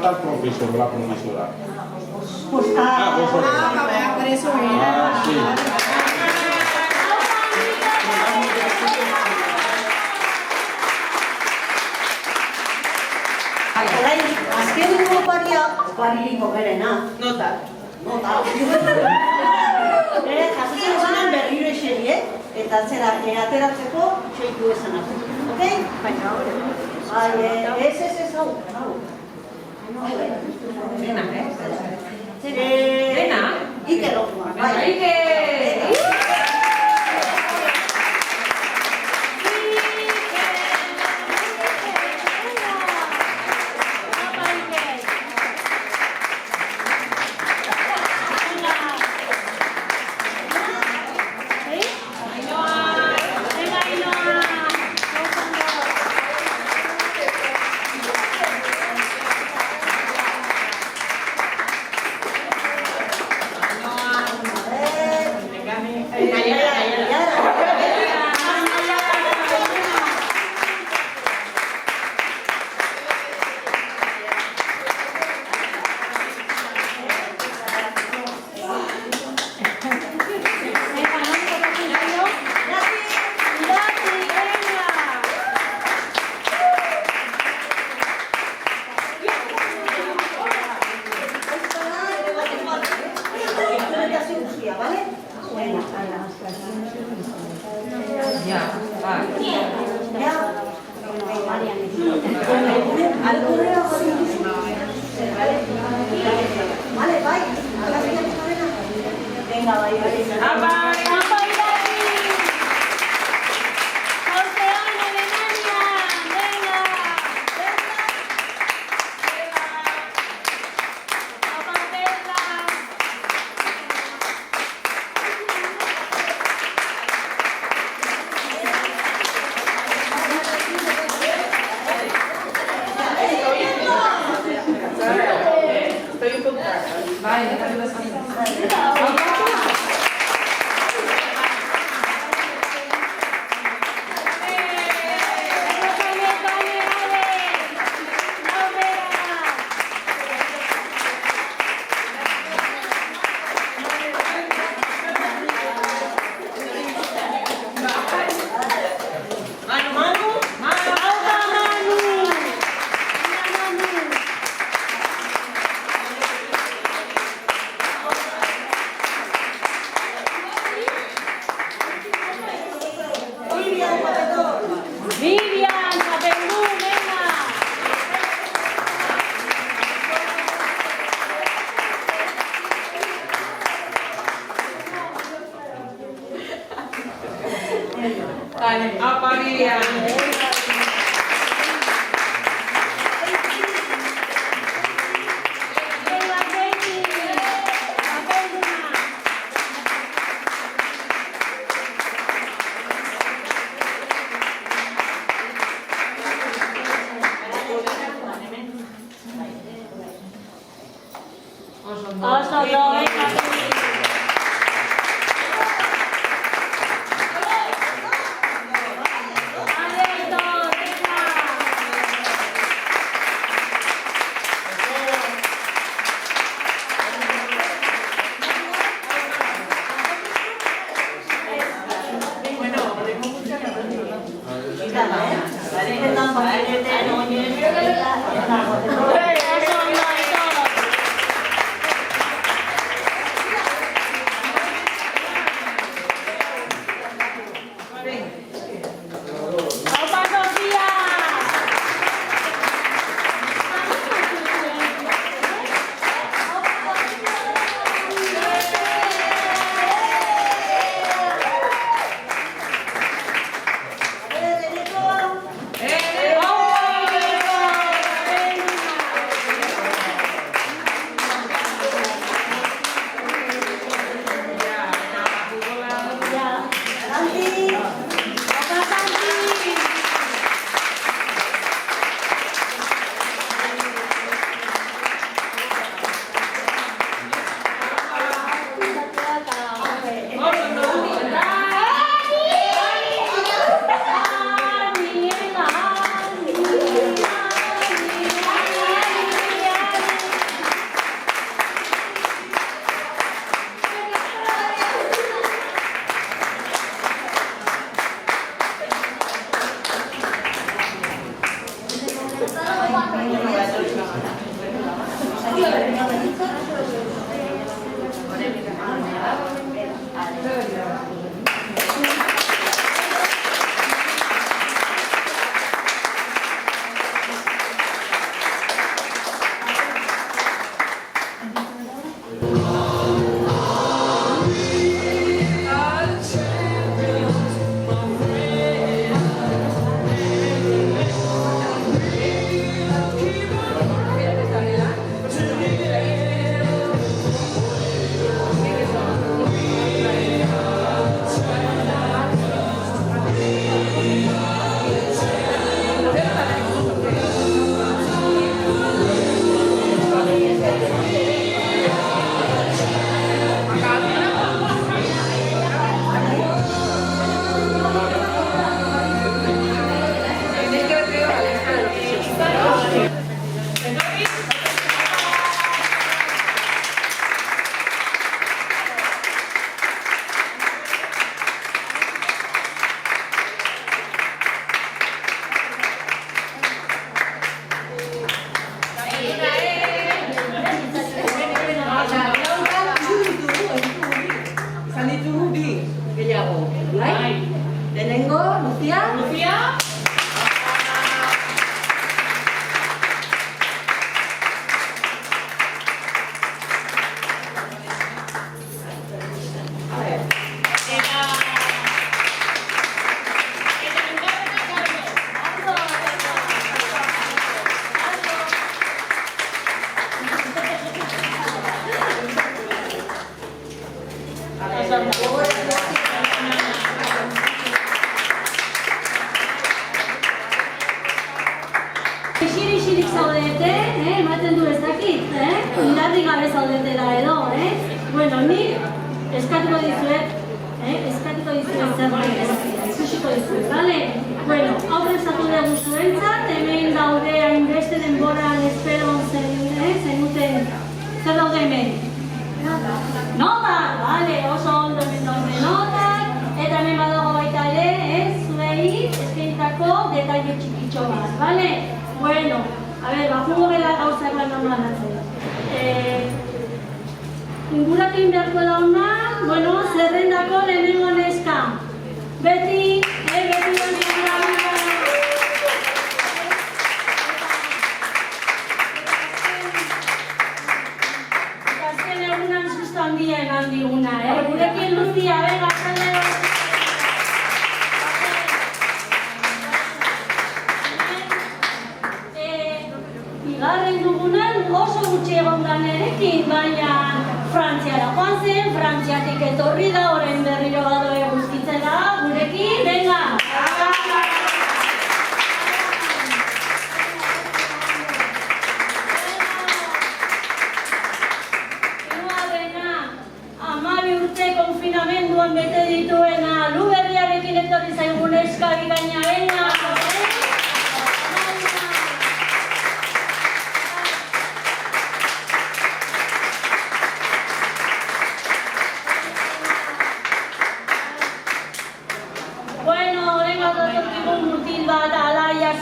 falta el profesor, la profesora. Pues por eso era. Sí. azkeneko opariliko berena. Nota. Jasotzen zanen berriro eseri, eta ateratzeko txeitu esan arte. Ok? Baina hori. Ez, hau. Dena, Dena? Iker Otua. Iker! esan da. Isirik zaudete, ematen du ez dakit, indarri gabe zaudetela edo, Bueno, nik eskatuko dizuet zerbait, ikusiko dizuet, bale? Bueno, aurrez zatu dugu zuentzat, hemen daude hainbeste denboran esperon zenuten, zer daude hemen? Notak, bale, oso ondo hemen daude notak, eta hemen badago baita ere, zuei eskainitako detaile txikitxo bat, bale? Bueno, a ver, bajugo gara gauzak lan normalatzen. Ingurakin beharko dauna, bueno, zerrendako lehenengo neska. Beti, beti ingurakin. Eta azken egunan susto handia eman diguna, Gurekin Lucia, venga, zaldero. Bigarren dugunan oso gutxi egon da nerekin, baina Frantziara joan zen, Frantziatik etorri da, orain berriro badoe guztitzera, gurekin, venga! Hirugarrena, 12 urte konfinamenduan bete dituena, Luberriarekin etorri zaigun neska bikaina, venga!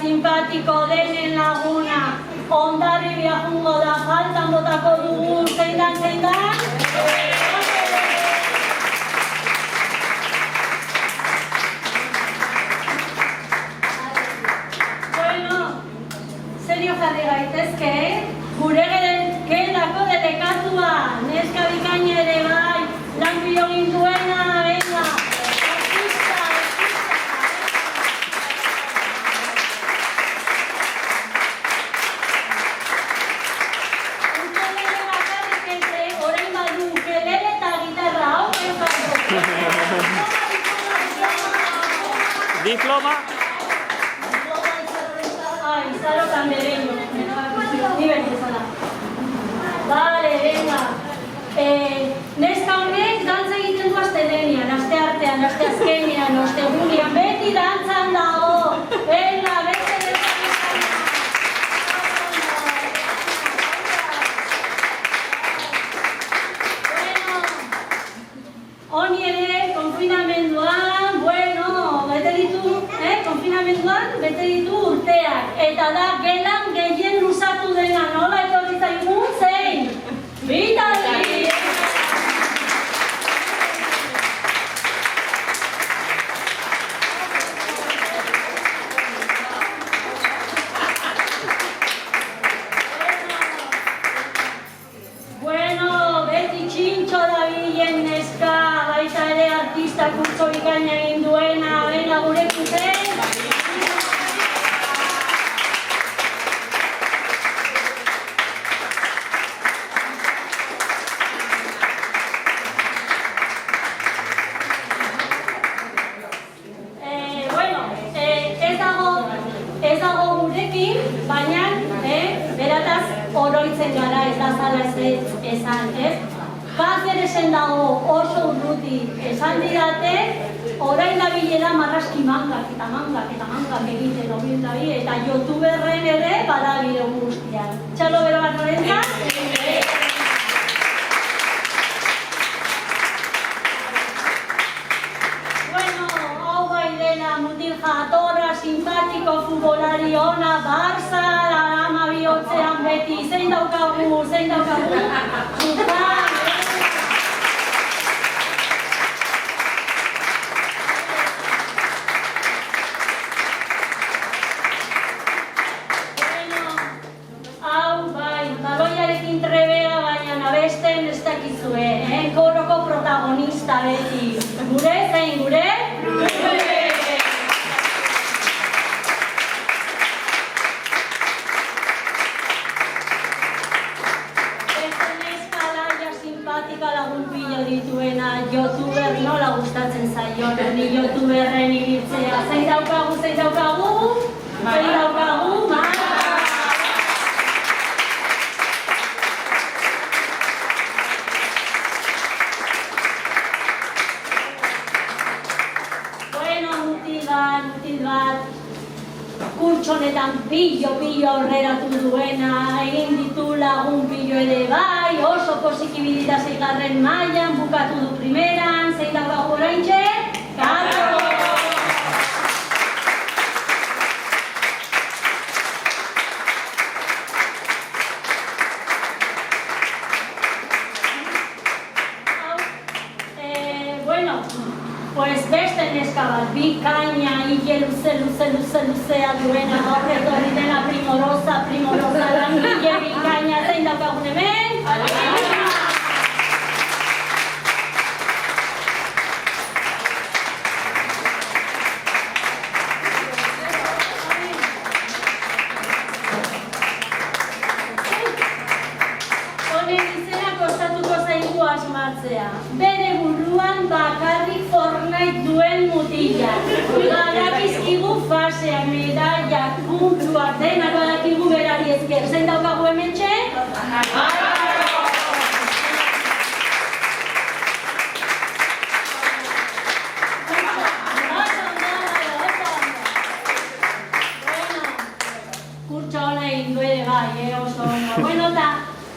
Simpatiko denen laguna, ondarri biajungo da, faltan botako dugu, zein dan? Bueno, serio jarri gaitezke, gure geldako delekatua, neska bikaina ere bai, lan pilo gintuena, venga! Diploma. Ay, Saro Cambereño. Divertizada. Vale, venga. Neska honek dantza egiten du astelenian, asteartean, asteazkenean, ostegunean, beti dantzan dago. Venga, beste honi ere, konfinamenduan, bete ditu urteak. Eta da, gelan gehien luzatu dena, nola etorri zaigun, zein? Bitali! Bueno, beti txintxo da bilen neska, baita ere artista kurtso bikaina egin duena, venga gurekin zen. Ez dago gurekin, baina berataz oroitzen gara ez da zala esan, ez? Kaceresen dago oso urruti esan didate, orain da bilela marraski mangak eta mangak egiten obil dabi, eta youtuberren ere badabide guztian. Txalo bero bat norentzat? Mutil jatorra, simpatiko, futbolari ona, Barça, ama bihotzean beti, zein daukagu? Zuzan! Bueno, hau bai, baloiarekin trebea, baina abesten ez dakizue, koroko protagonista beti. Gure, zein gure? pillo dituena youtuber nola gustatzen zaion, ni youtuberren ibiltzea. Zein daukagu? Bueno, mutil bat, kurtsonetan pillo aurreratu duena, egin ditu lagun pillo ere bai, oso posik ibilita 6. mailan, bukatu du primeran, zein daukagu oraintxe? Carlos! Bueno, pues beste neska bat, bikaina, hile luzea duena, gaur etorri dena primorosa, langile bikaina, zein daukagun hemen? Honen izena kostatuko zaigu asmatzea. Bere buruan bakarrik Fortnite duen mutila. Badakizkigu faseak, medaiak, puntuak, denak badakigu berari esker. Zein daukagu hementxe? Kurtsa hona egin du ere bai, oso ondo. Bueno, eta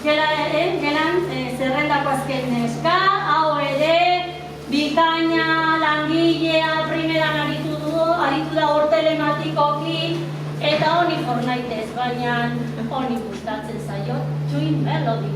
gelan zerrendako azken neska, hau ere, bikaina, langilea, primeran aritu da hor telematikoki, eta honi Fortnitez, baina honi gustatzen zaio, Twin Melody.